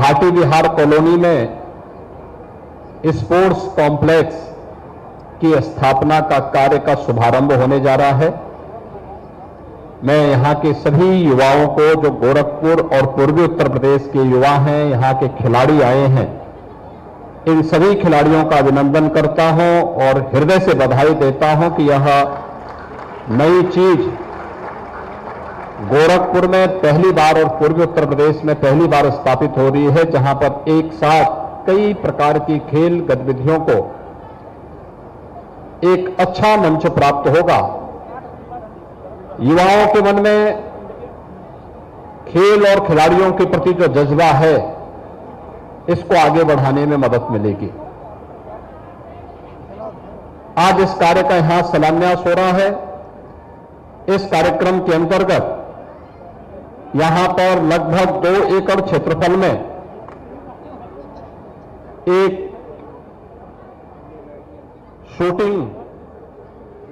भाटी विहार colony में sports complex की स्थापना का कार्य का शुभारंभ होने जा रहा है। मैं यहां के सभी युवाओं को, जो गोरखपुर और पूर्वी उत्तर प्रदेश के युवा हैं, यहां के खिलाड़ी आए हैं, इन सभी खिलाड़ियों का अभिनंदन करता हूं और हृदय से बधाई देता हूं कि यह नई चीज गोरखपुर में पहली बार और पूर्वी उत्तर प्रदेश में पहली बार स्थापित हो रही है, जहां पर एक साथ कई प्रकार की खेल गतिविधियों को एक अच्छा मंच प्राप्त होगा। युवाओं के मन में खेल और खिलाड़ियों के प्रति जो जज्बा है, इसको आगे बढ़ाने में मदद मिलेगी। आज इस कार्य का यहां शिलान्यास हो रहा है। इस कार्यक्रम के अंतर्गत यहां पर लगभग 2 एकड़ क्षेत्रफल में एक शूटिंग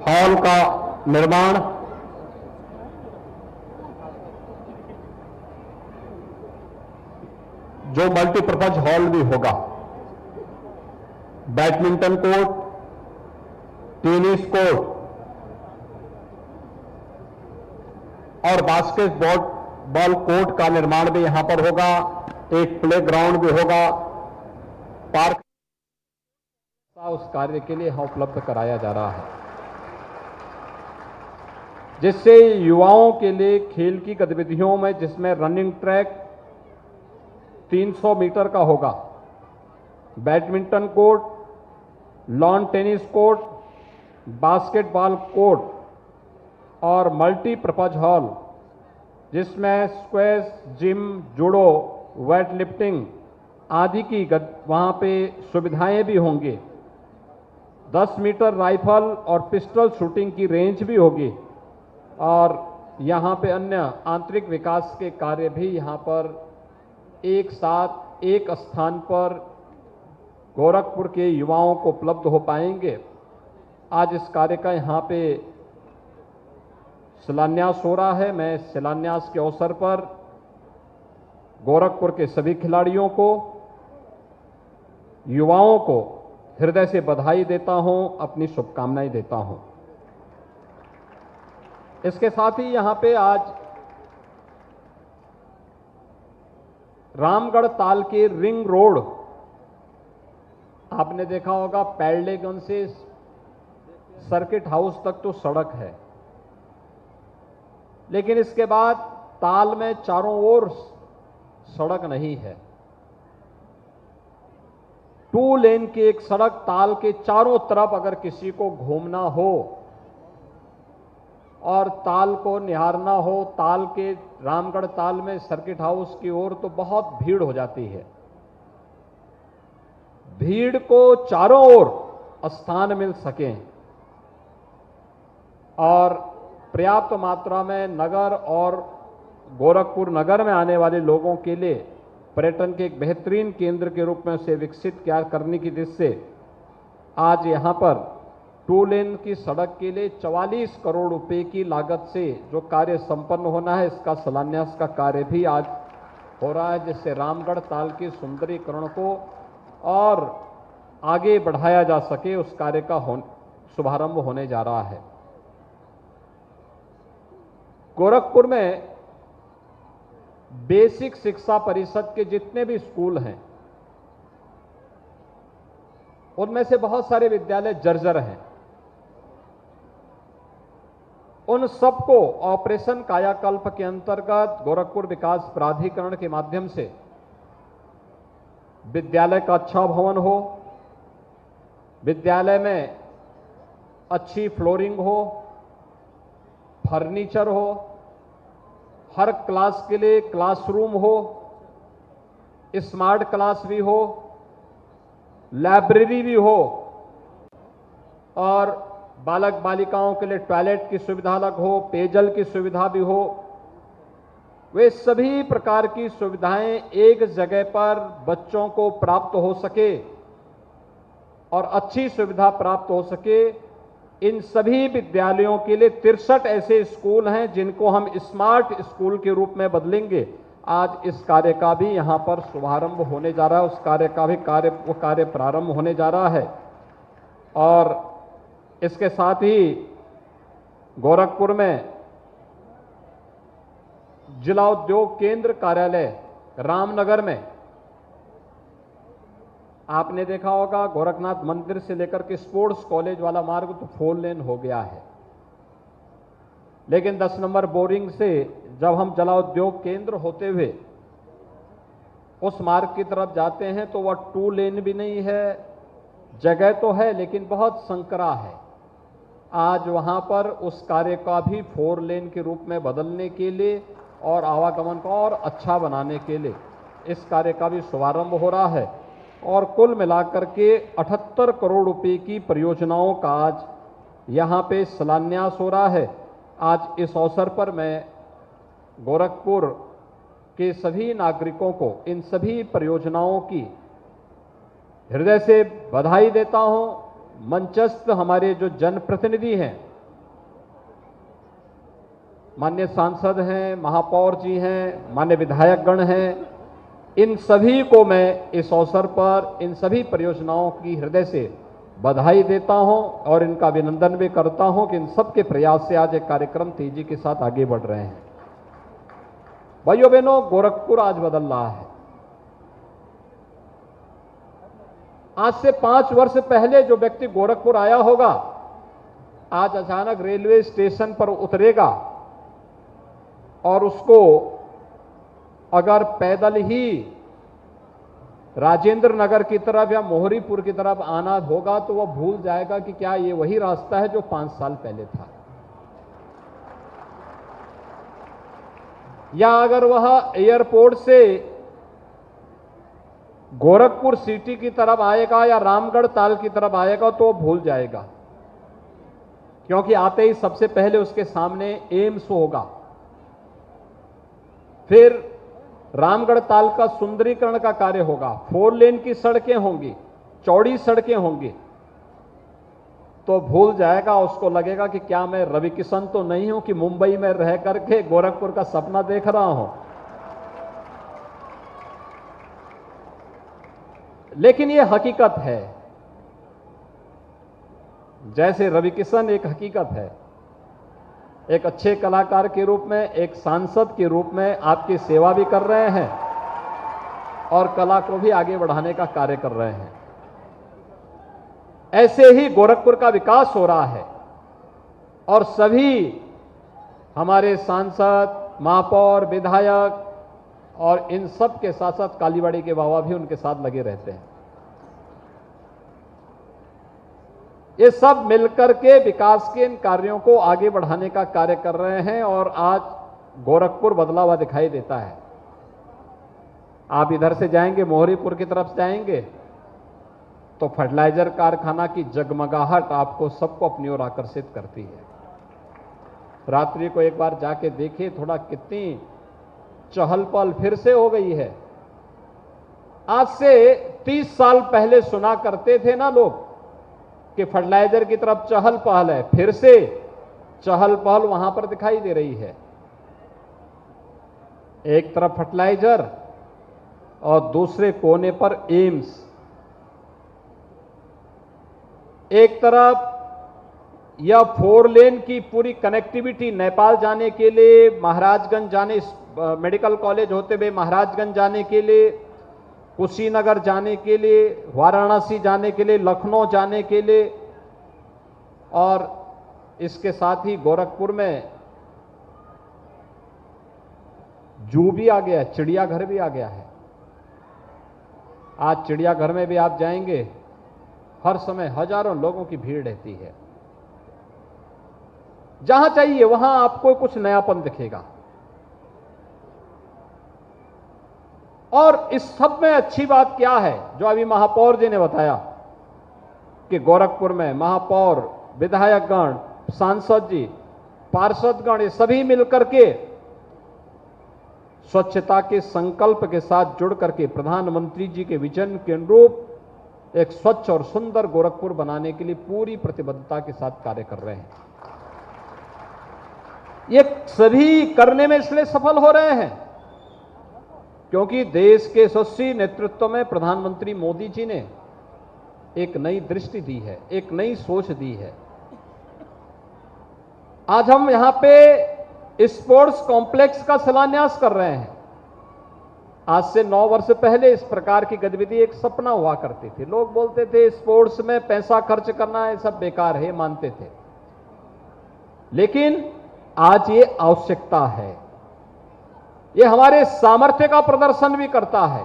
हॉल का निर्माण, जो मल्टीपर्पज हॉल भी होगा, बैडमिंटन कोर्ट, टेनिस कोर्ट और बास्केटबॉल कोर्ट का निर्माण भी यहां पर होगा। एक प्लेग्राउंड भी होगा, पार्क उस कार्य के लिए यहां उपलब्ध कराया जा रहा है, जिससे युवाओं के लिए खेल की गतिविधियों में, जिसमें रनिंग ट्रैक 300 मीटर का होगा, badminton court, lawn tennis court, basketball court और मल्टीपर्पज हॉल, जिसमें squash, gym, judo, weight lifting आदि की वहां पे सुविधाएं भी होंगी। 10 मीटर राइफल और पिस्टल शूटिंग की रेंज भी होगी और यहां पे अन्य आंतरिक विकास के कार्य भी यहां पर एक साथ एक स्थान पर गोरखपुर के युवाओं को उपलब्ध हो पाएंगे। आज इस कार्य का यहां पे शिलान्यास हो रहा है। मैं शिलान्यास के अवसर पर गोरखपुर के सभी खिलाड़ियों को, युवाओं को हृदय से बधाई देता हूं, अपनी शुभकामनाएं देता हूं। इसके साथ ही यहां पे आज रामगढ़ ताल के रिंग रोड, आपने देखा होगा पैरलेगंज से सर्किट हाउस तक तो सड़क है, लेकिन इसके बाद ताल में चारों ओर सड़क नहीं है। 2 लेन की एक सड़क ताल के चारों तरफ अगर किसी को घूमना हो और ताल को निहारना हो, ताल के रामगढ़ ताल में सर्किट हाउस की ओर, तो बहुत भीड़ हो जाती है। भीड़ को चारों ओर स्थान मिल सके और पर्याप्त मात्रा में नगर और गोरखपुर नगर में आने वाले लोगों के लिए पर्यटन के एक बेहतरीन केंद्र के रूप में उसे विकसित करने की दृष्टि से आज यहां पर 2 लेन की सड़क के लिए 44 करोड़ रुपए की लागत से जो कार्य संपन्न होना है, इसका शिलान्यास का कार्य भी आज हो रहा है, जिससे रामगढ़ ताल के सुंदरीकरण को और आगे बढ़ाया जा सके, उस कार्य का शुभारंभ होने जा रहा है। गोरखपुर में बेसिक शिक्षा परिषद के जितने भी स्कूल हैं, उनमें से बहुत सारे विद्यालय जर्जर हैं। उन सबको ऑपरेशन कायाकल्प के अंतर्गत गोरखपुर विकास प्राधिकरण के माध्यम से विद्यालय का अच्छा भवन हो, विद्यालय में अच्छी फ्लोरिंग हो, फर्नीचर हो, हर क्लास के लिए क्लासरूम हो, स्मार्ट क्लास भी हो, लाइब्रेरी भी हो और बालक बालिकाओं के लिए टॉयलेट की सुविधा अलग हो, पेयजल की सुविधा भी हो। वे सभी प्रकार की सुविधाएं एक जगह पर बच्चों को प्राप्त हो सके और अच्छी सुविधा प्राप्त हो सके। इन सभी विद्यालयों के लिए 63 ऐसे स्कूल हैं जिनको हम स्मार्ट स्कूल के रूप में बदलेंगे। आज इस कार्य का भी यहां पर शुभारंभ होने जा रहा है, उस कार्य का भी कार्य प्रारंभ होने जा रहा है। और इसके साथ ही गोरखपुर में जिला उद्योग केंद्र कार्यालय रामनगर में आपने देखा होगा, गोरखनाथ मंदिर से लेकर के स्पोर्ट्स कॉलेज वाला मार्ग तो 4 लेन हो गया है, लेकिन 10 नंबर बोरिंग से जब हम जिला उद्योग केंद्र होते हुए उस मार्ग की तरफ जाते हैं तो वह 2 लेन भी नहीं है, जगह तो है लेकिन बहुत संकरा है। आज वहां पर उस कार्य का भी 4 लेन के रूप में बदलने के लिए और आवागमन को और अच्छा बनाने के लिए इस कार्य का भी शुभारंभ हो रहा है। और कुल मिलाकर के 78 करोड़ रुपए की परियोजनाओं का आज यहां पे शिलान्यास हो रहा है। आज इस अवसर पर मैं गोरखपुर के सभी नागरिकों को इन सभी परियोजनाओं की हृदय से बधाई देता हूं। मंचस्थ हमारे जो जनप्रतिनिधि हैं, माननीय सांसद हैं, महापौर जी हैं, माननीय विधायकगण हैं, इन सभी को मैं इस अवसर पर इन सभी परियोजनाओं की हृदय से बधाई देता हूं और इनका अभिनंदन भी करता हूं कि इन सबके प्रयास से आज एक कार्यक्रम तेजी के साथ आगे बढ़ रहे हैं। भाइयों बहनों, गोरखपुर आज बदल रहा है। आज से 5 वर्ष पहले जो व्यक्ति गोरखपुर आया होगा, आज अचानक रेलवे स्टेशन पर उतरेगा और उसको अगर पैदल ही राजेंद्र नगर की तरफ या मोहरीपुर की तरफ आना होगा तो वह भूल जाएगा कि क्या ये वही रास्ता है जो 5 साल पहले था। या अगर वह एयरपोर्ट से गोरखपुर सिटी की तरफ आएगा या रामगढ़ ताल की तरफ आएगा तो वह भूल जाएगा, क्योंकि आते ही सबसे पहले उसके सामने एम्स होगा, फिर रामगढ़ ताल का सुंदरीकरण का कार्य होगा, 4 लेन की सड़कें होंगी, चौड़ी सड़कें होंगी, तो भूल जाएगा। उसको लगेगा कि क्या मैं रवि किशन तो नहीं हूं कि मुंबई में रह करके गोरखपुर का सपना देख रहा हूं। लेकिन यह हकीकत है, जैसे रवि किशन एक हकीकत है, एक अच्छे कलाकार के रूप में, एक सांसद के रूप में आपकी सेवा भी कर रहे हैं और कला को भी आगे बढ़ाने का कार्य कर रहे हैं। ऐसे ही गोरखपुर का विकास हो रहा है और सभी हमारे सांसद, महापौर, विधायक और इन सब के साथ साथ कालीबाड़ी के बाबा भी उनके साथ लगे रहते हैं। ये सब मिलकर के विकास के इन कार्यों को आगे बढ़ाने का कार्य कर रहे हैं और आज गोरखपुर बदला हुआ दिखाई देता है। आप इधर से जाएंगे, मोहरीपुर की तरफ जाएंगे तो फर्टिलाइजर कारखाना की जगमगाहट आपको सबको अपनी ओर आकर्षित करती है। रात्रि को एक बार जाके देखिए थोड़ा, कितनी चहल पहल फिर से हो गई है। आज से 30 साल पहले सुना करते थे ना लोग कि फर्टिलाइजर की तरफ चहल पहल है, फिर से चहल पहल वहां पर दिखाई दे रही है। एक तरफ फर्टिलाइजर और दूसरे कोने पर एम्स, एक तरफ यह 4 लेन की पूरी कनेक्टिविटी नेपाल जाने के लिए, महाराजगंज जाने, मेडिकल कॉलेज होते हुए महाराजगंज जाने के लिए, कुशीनगर जाने के लिए, वाराणसी जाने के लिए, लखनऊ जाने के लिए, और इसके साथ ही गोरखपुर में जू भी आ गया है, चिड़ियाघर भी आ गया है। आज चिड़ियाघर में भी आप जाएंगे, हर समय हजारों लोगों की भीड़ रहती है। जहां चाहिए वहां आपको कुछ नयापन दिखेगा। और इस सब में अच्छी बात क्या है, जो अभी महापौर जी ने बताया कि गोरखपुर में महापौर, विधायकगण, सांसद जी, पार्षदगण, ये सभी मिलकर के स्वच्छता के संकल्प के साथ जुड़ करके प्रधानमंत्री जी के विजन के अनुरूप एक स्वच्छ और सुंदर गोरखपुर बनाने के लिए पूरी प्रतिबद्धता के साथ कार्य कर रहे हैं। ये सभी करने में इसलिए सफल हो रहे हैं क्योंकि देश के यशस्वी नेतृत्व में प्रधानमंत्री मोदी जी ने एक नई दृष्टि दी है, एक नई सोच दी है। आज हम यहां पे स्पोर्ट्स कॉम्प्लेक्स का शिलान्यास कर रहे हैं। आज से 9 वर्ष पहले इस प्रकार की गतिविधि एक सपना हुआ करती थी। लोग बोलते थे स्पोर्ट्स में पैसा खर्च करना है, सब बेकार है, मानते थे। लेकिन आज ये आवश्यकता है, ये हमारे सामर्थ्य का प्रदर्शन भी करता है,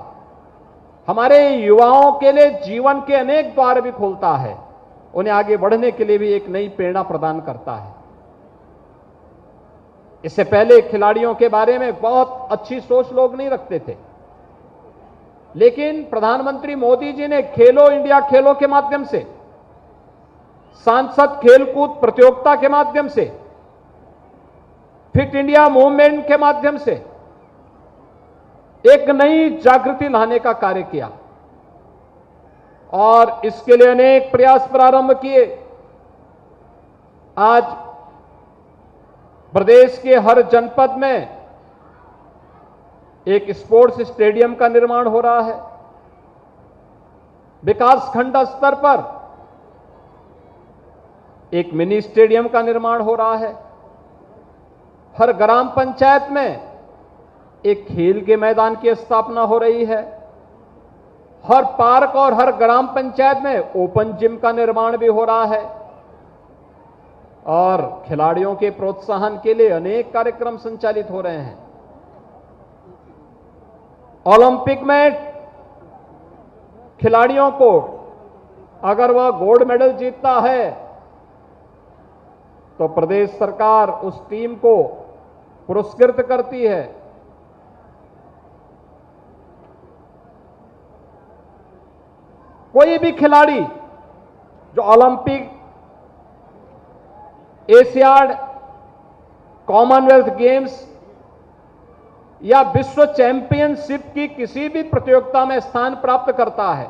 हमारे युवाओं के लिए जीवन के अनेक द्वार भी खोलता है, उन्हें आगे बढ़ने के लिए भी एक नई प्रेरणा प्रदान करता है। इससे पहले खिलाड़ियों के बारे में बहुत अच्छी सोच लोग नहीं रखते थे, लेकिन प्रधानमंत्री मोदी जी ने खेलो इंडिया खेलों के माध्यम से, सांसद खेलकूद प्रतियोगिता के माध्यम से, फिट इंडिया मूवमेंट के माध्यम से एक नई जागृति लाने का कार्य किया और इसके लिए अनेक प्रयास प्रारंभ किए। आज प्रदेश के हर जनपद में एक स्पोर्ट्स स्टेडियम का निर्माण हो रहा है। विकासखंड स्तर पर एक मिनी स्टेडियम का निर्माण हो रहा है। हर ग्राम पंचायत में एक खेल के मैदान की स्थापना हो रही है। हर पार्क और हर ग्राम पंचायत में ओपन जिम का निर्माण भी हो रहा है और खिलाड़ियों के प्रोत्साहन के लिए अनेक कार्यक्रम संचालित हो रहे हैं। ओलंपिक में खिलाड़ियों को अगर वह गोल्ड मेडल जीतता है तो प्रदेश सरकार उस टीम को पुरस्कृत करती है। कोई भी खिलाड़ी जो ओलंपिक, एशियाड, कॉमनवेल्थ गेम्स या विश्व चैंपियनशिप की किसी भी प्रतियोगिता में स्थान प्राप्त करता है,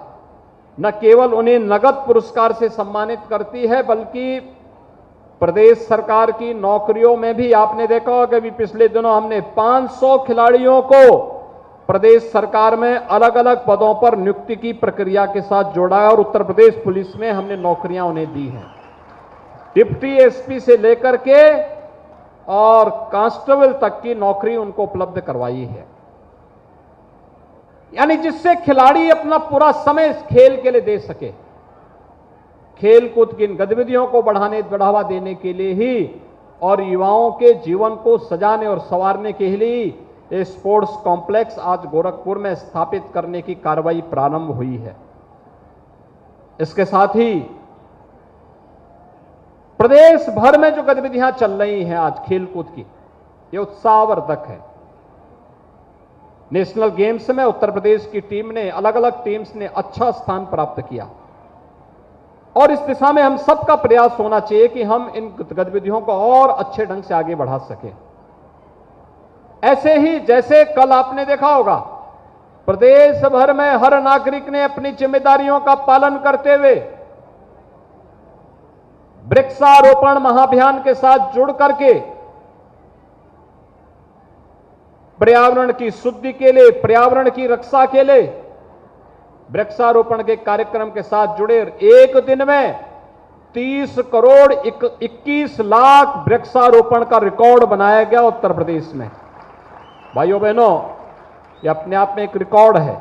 न केवल उन्हें नगद पुरस्कार से सम्मानित करती है, बल्कि प्रदेश सरकार की नौकरियों में भी आपने देखा होगा कि पिछले दिनों हमने 500 खिलाड़ियों को प्रदेश सरकार में अलग अलग पदों पर नियुक्ति की प्रक्रिया के साथ जोड़ा है और उत्तर प्रदेश पुलिस में हमने नौकरियां उन्हें दी हैं। डिप्टी एसपी से लेकर के और कांस्टेबल तक की नौकरी उनको उपलब्ध करवाई है, यानी जिससे खिलाड़ी अपना पूरा समय इस खेल के लिए दे सके। खेल कूद की इन गतिविधियों को बढ़ावा देने के लिए ही और युवाओं के जीवन को सजाने और संवारने के लिए ये स्पोर्ट्स कॉम्प्लेक्स आज गोरखपुर में स्थापित करने की कार्रवाई प्रारंभ हुई है। इसके साथ ही प्रदेश भर में जो गतिविधियां चल रही हैं आज खेलकूद की, ये उत्साहवर्धक है। नेशनल गेम्स में उत्तर प्रदेश की टीम ने, अलग अलग टीम्स ने अच्छा स्थान प्राप्त किया और इस दिशा में हम सबका प्रयास होना चाहिए कि हम इन गतिविधियों को और अच्छे ढंग से आगे बढ़ा सकें। ऐसे ही जैसे कल आपने देखा होगा, प्रदेश भर में हर नागरिक ने अपनी जिम्मेदारियों का पालन करते हुए वृक्षारोपण महाअभियान के साथ जुड़ करके पर्यावरण की शुद्धि के लिए, पर्यावरण की रक्षा के लिए वृक्षारोपण के कार्यक्रम के साथ जुड़े। एक दिन में 30 करोड़ 21 लाख वृक्षारोपण का रिकॉर्ड बनाया गया उत्तर प्रदेश में। भाइयों बहनों, ये अपने आप में एक रिकॉर्ड है।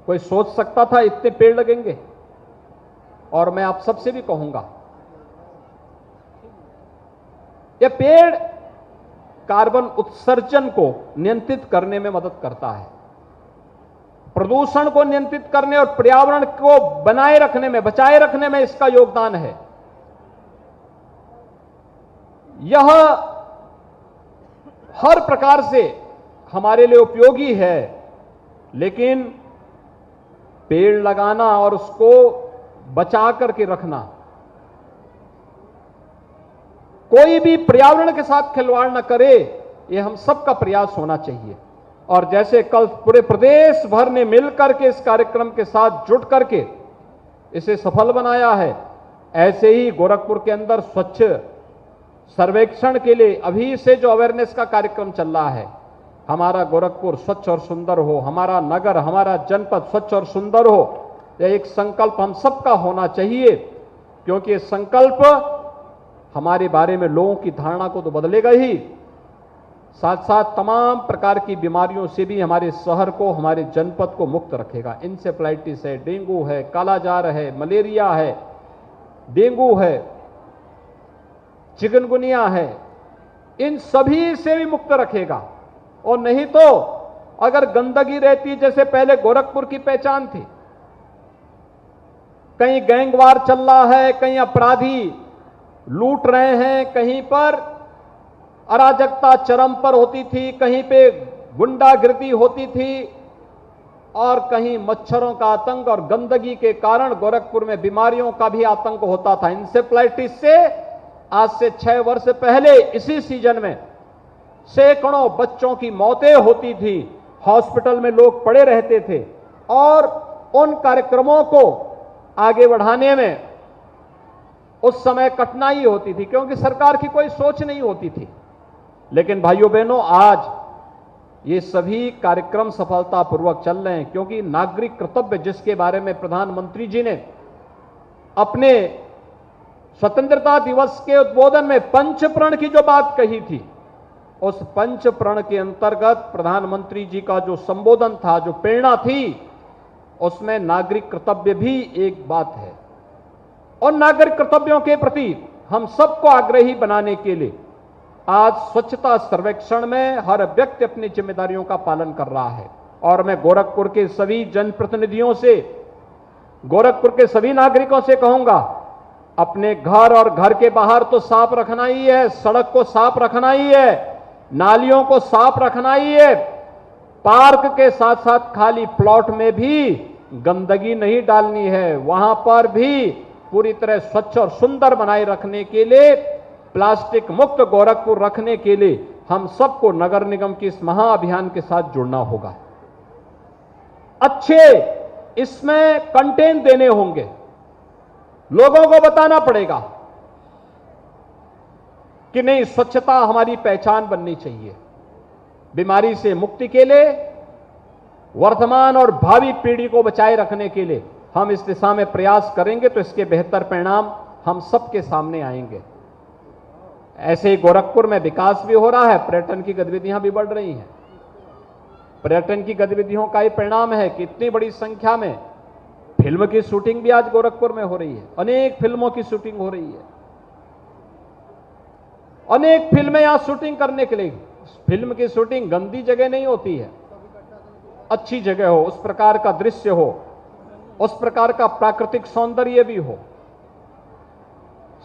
कोई सोच सकता था इतने पेड़ लगेंगे? और मैं आप सबसे भी कहूंगा, यह पेड़ कार्बन उत्सर्जन को नियंत्रित करने में मदद करता है, प्रदूषण को नियंत्रित करने और पर्यावरण को बनाए रखने में, बचाए रखने में इसका योगदान है। यह हर प्रकार से हमारे लिए उपयोगी है, लेकिन पेड़ लगाना और उसको बचा करके रखना, कोई भी पर्यावरण के साथ खिलवाड़ न करे, यह हम सबका प्रयास होना चाहिए। और जैसे कल पूरे प्रदेश भर ने मिलकर के इस कार्यक्रम के साथ जुट करके इसे सफल बनाया है, ऐसे ही गोरखपुर के अंदर स्वच्छ सर्वेक्षण के लिए अभी से जो अवेयरनेस का कार्यक्रम चल रहा है, हमारा गोरखपुर स्वच्छ और सुंदर हो, हमारा नगर, हमारा जनपद स्वच्छ और सुंदर हो, यह एक संकल्प हम सबका होना चाहिए, क्योंकि ये संकल्प हमारे बारे में लोगों की धारणा को तो बदलेगा ही, साथ साथ तमाम प्रकार की बीमारियों से भी हमारे शहर को, हमारे जनपद को मुक्त रखेगा। इंसेफ्लाइटिस है, डेंगू है, कालाजार है, मलेरिया है, डेंगू है, चिकनगुनिया है, इन सभी से भी मुक्त रखेगा। और नहीं तो अगर गंदगी रहती, जैसे पहले गोरखपुर की पहचान थी, कहीं गैंगवार चल रहा है, कहीं अपराधी लूट रहे हैं, कहीं पर अराजकता चरम पर होती थी, कहीं पे गुंडागिर्दी होती थी, और कहीं मच्छरों का आतंक और गंदगी के कारण गोरखपुर में बीमारियों का भी आतंक होता था। इंसेफ्लाइटिस से आज से 6 वर्ष पहले इसी सीजन में सैकड़ों बच्चों की मौतें होती थी, हॉस्पिटल में लोग पड़े रहते थे, और उन कार्यक्रमों को आगे बढ़ाने में उस समय कठिनाई होती थी, क्योंकि सरकार की कोई सोच नहीं होती थी। लेकिन भाइयों बहनों, आज ये सभी कार्यक्रम सफलतापूर्वक चल रहे हैं, क्योंकि नागरिक कर्तव्य, जिसके बारे में प्रधानमंत्री जी ने अपने स्वतंत्रता दिवस के उद्बोधन में पंच प्रण की जो बात कही थी, उस पंच प्रण के अंतर्गत प्रधानमंत्री जी का जो संबोधन था, जो प्रेरणा थी, उसमें नागरिक कर्तव्य भी एक बात है। और नागरिक कर्तव्यों के प्रति हम सबको आग्रही बनाने के लिए आज स्वच्छता सर्वेक्षण में हर व्यक्ति अपनी जिम्मेदारियों का पालन कर रहा है। और मैं गोरखपुर के सभी जनप्रतिनिधियों से, गोरखपुर के सभी नागरिकों से कहूंगा, अपने घर और घर के बाहर तो साफ रखना ही है, सड़क को साफ रखना ही है, नालियों को साफ रखना ही है, पार्क के साथ साथ खाली प्लॉट में भी गंदगी नहीं डालनी है, वहां पर भी पूरी तरह स्वच्छ और सुंदर बनाए रखने के लिए, प्लास्टिक मुक्त गोरखपुर रखने के लिए हम सबको नगर निगम की इस महाअभियान के साथ जुड़ना होगा। अच्छे इसमें कंटेंट देने होंगे, लोगों को बताना पड़ेगा कि नहीं, स्वच्छता हमारी पहचान बननी चाहिए। बीमारी से मुक्ति के लिए, वर्तमान और भावी पीढ़ी को बचाए रखने के लिए हम इस दिशा में प्रयास करेंगे तो इसके बेहतर परिणाम हम सबके सामने आएंगे। ऐसे ही गोरखपुर में विकास भी हो रहा है, पर्यटन की गतिविधियां भी बढ़ रही हैं। पर्यटन की गतिविधियों का ही परिणाम है कि इतनी बड़ी संख्या में फिल्म की शूटिंग भी आज गोरखपुर में हो रही है। अनेक फिल्मों की शूटिंग हो रही है, अनेक फिल्में यहां शूटिंग करने के लिए। फिल्म की शूटिंग गंदी जगह नहीं होती है, अच्छी जगह हो, उस प्रकार का दृश्य हो, उस प्रकार का प्राकृतिक सौंदर्य भी हो।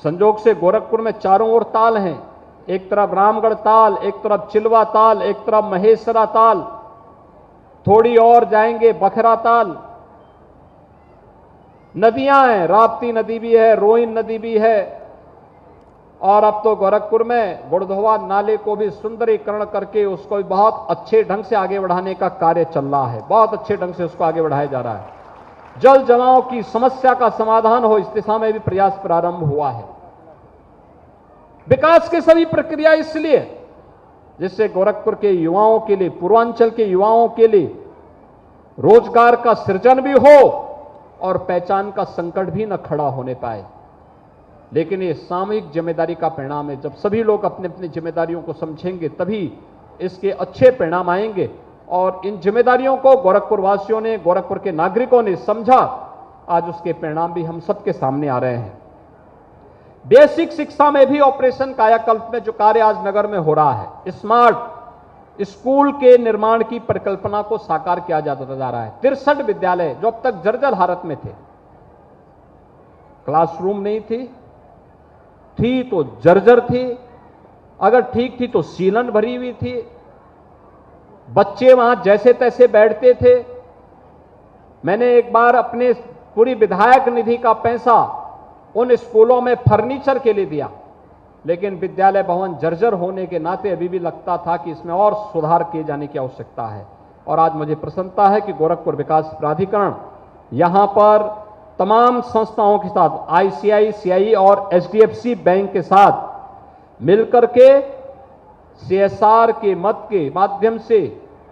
संजोग से गोरखपुर में चारों ओर ताल हैं, एक तरफ रामगढ़ ताल, एक तरफ चिलवा ताल, एक तरफ महेश्वरा ताल, थोड़ी और जाएंगे बखरा ताल। नदियां हैं, राप्ती नदी भी है, रोइन नदी भी है, और अब तो गोरखपुर में बुढ़धोवा नाले को भी सुंदरीकरण करके उसको भी बहुत अच्छे ढंग से आगे बढ़ाने का कार्य चल रहा है, बहुत अच्छे ढंग से उसको आगे बढ़ाया जा रहा है। जल जमाव की समस्या का समाधान हो, इस दिशा में भी प्रयास प्रारंभ हुआ है। विकास की सभी प्रक्रिया इसलिए जिससे गोरखपुर के युवाओं के लिए, पूर्वांचल के युवाओं के लिए रोजगार का सृजन भी हो और पहचान का संकट भी न खड़ा होने पाए। लेकिन ये सामूहिक जिम्मेदारी का परिणाम है। जब सभी लोग अपने अपनी जिम्मेदारियों को समझेंगे तभी इसके अच्छे परिणाम आएंगे। और इन जिम्मेदारियों को गोरखपुर वासियों ने, गोरखपुर के नागरिकों ने समझा, आज उसके परिणाम भी हम सबके सामने आ रहे हैं। बेसिक शिक्षा में भी ऑपरेशन कायाकल्प में जो कार्य आज नगर में हो रहा है, स्मार्ट स्कूल के निर्माण की परिकल्पना को साकार किया जाता जा रहा है। 63 विद्यालय जो अब तक जर्जर हालत में थे, क्लासरूम नहीं थी तो जर्जर थी, अगर ठीक थी तो सीलन भरी हुई थी, बच्चे वहां जैसे तैसे बैठते थे। मैंने एक बार अपने पूरी विधायक निधि का पैसा उन स्कूलों में फर्नीचर के लिए दिया, लेकिन विद्यालय भवन जर्जर होने के नाते अभी भी लगता था कि इसमें और सुधार किए जाने की आवश्यकता है। और आज मुझे प्रसन्नता है कि गोरखपुर विकास प्राधिकरण यहां पर तमाम संस्थाओं के साथ, ICICI और HDFC बैंक के साथ मिलकर के CSR के मद के माध्यम से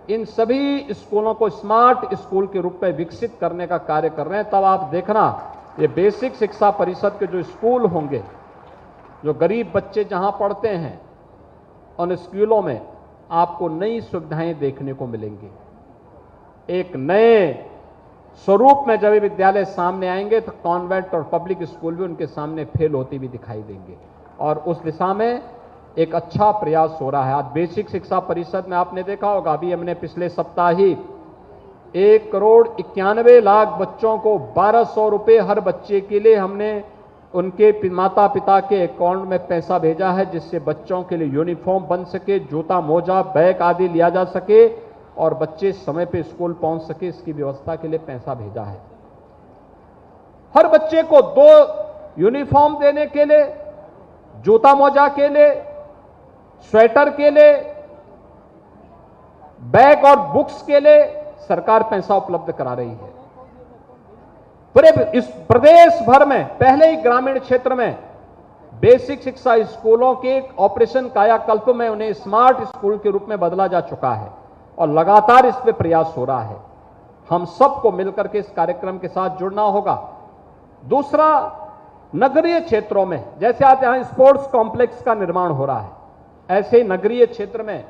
इन सभी स्कूलों को स्मार्ट स्कूल के रूप में विकसित करने का कार्य कर रहे हैं। तब आप देखना, ये बेसिक शिक्षा परिषद के जो स्कूल होंगे, जो गरीब बच्चे जहां पढ़ते हैं, उन स्कूलों में आपको नई सुविधाएं देखने को मिलेंगी। एक नए स्वरूप में जब ये विद्यालय सामने आएंगे तो कॉन्वेंट और पब्लिक स्कूल भी उनके सामने फेल होती भी दिखाई देंगे, और उस दिशा में एक अच्छा प्रयास हो रहा है। आज बेसिक शिक्षा परिषद में आपने देखा होगा, अभी हमने पिछले सप्ताह ही 1,91,00,000 बच्चों को 1,200 रुपये हर बच्चे के लिए हमने उनके माता पिता के अकाउंट में पैसा भेजा है, जिससे बच्चों के लिए यूनिफॉर्म बन सके, जूता मोजा बैग आदि लिया जा सके और बच्चे समय पे स्कूल पहुंच सके। इसकी व्यवस्था के लिए पैसा भेजा है। हर बच्चे को 2 यूनिफॉर्म देने के लिए, जूता मोजा के लिए, स्वेटर के लिए, बैग और बुक्स के लिए सरकार पैसा उपलब्ध करा रही है। पूरे इस प्रदेश भर में पहले ही ग्रामीण क्षेत्र में बेसिक शिक्षा स्कूलों के ऑपरेशन कायाकल्प में उन्हें स्मार्ट स्कूल के रूप में बदला जा चुका है और लगातार इस पे प्रयास हो रहा है। हम सबको मिलकर के इस कार्यक्रम के साथ जुड़ना होगा। दूसरा, नगरीय क्षेत्रों में जैसे आज यहां स्पोर्ट्स कॉम्प्लेक्स का निर्माण हो रहा है, ऐसे ही नगरीय क्षेत्र में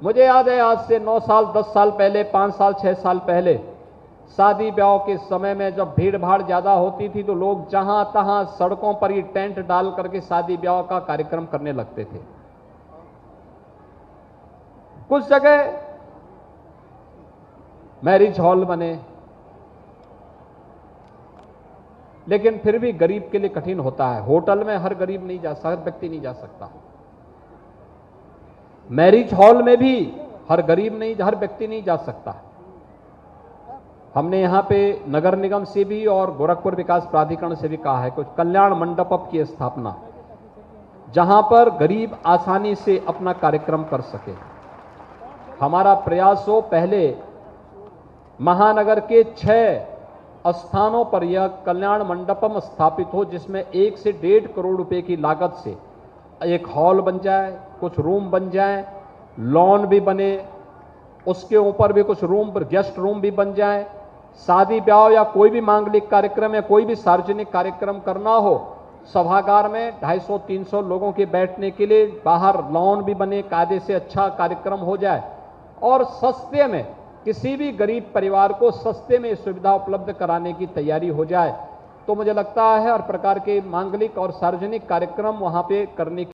मुझे याद है, आज से 9 साल 10 साल पहले, 5 साल 6 साल पहले शादी ब्याह के समय में जब भीड़ भाड़ ज्यादा होती थी तो लोग जहां तहां सड़कों पर ही टेंट डाल करके शादी ब्याह का कार्यक्रम करने लगते थे। कुछ जगह मैरिज हॉल बने, लेकिन फिर भी गरीब के लिए कठिन होता है। होटल में हर गरीब नहीं जा सकता, हर व्यक्ति नहीं जा सकता। मैरिज हॉल में भी हर गरीब नहीं, हर व्यक्ति नहीं जा सकता। हमने यहां पे नगर निगम से भी और गोरखपुर विकास प्राधिकरण से भी कहा है कुछ कल्याण मंडप की स्थापना, जहां पर गरीब आसानी से अपना कार्यक्रम कर सके। हमारा प्रयास हो, पहले महानगर के 6 स्थानों पर यह कल्याण मंडपम स्थापित हो, जिसमें 1 से 1.5 करोड़ रुपए की लागत से एक हॉल बन जाए, कुछ रूम बन जाए, लॉन भी बने, उसके ऊपर भी कुछ रूम पर गेस्ट रूम भी बन जाए। शादी ब्याह या कोई भी मांगलिक कार्यक्रम या कोई भी सार्वजनिक कार्यक्रम करना हो, सभागार में 250-300 लोगों के बैठने के लिए बाहर लॉन भी बने, कायदे से अच्छा कार्यक्रम हो जाए और सस्ते में किसी भी गरीब परिवार को सस्ते में सुविधा उपलब्ध कराने की तैयारी हो जाए, तो मुझे लगता है हर प्रकार के मांगलिक और सार्वजनिक कार्यक्रम वहां पे करने की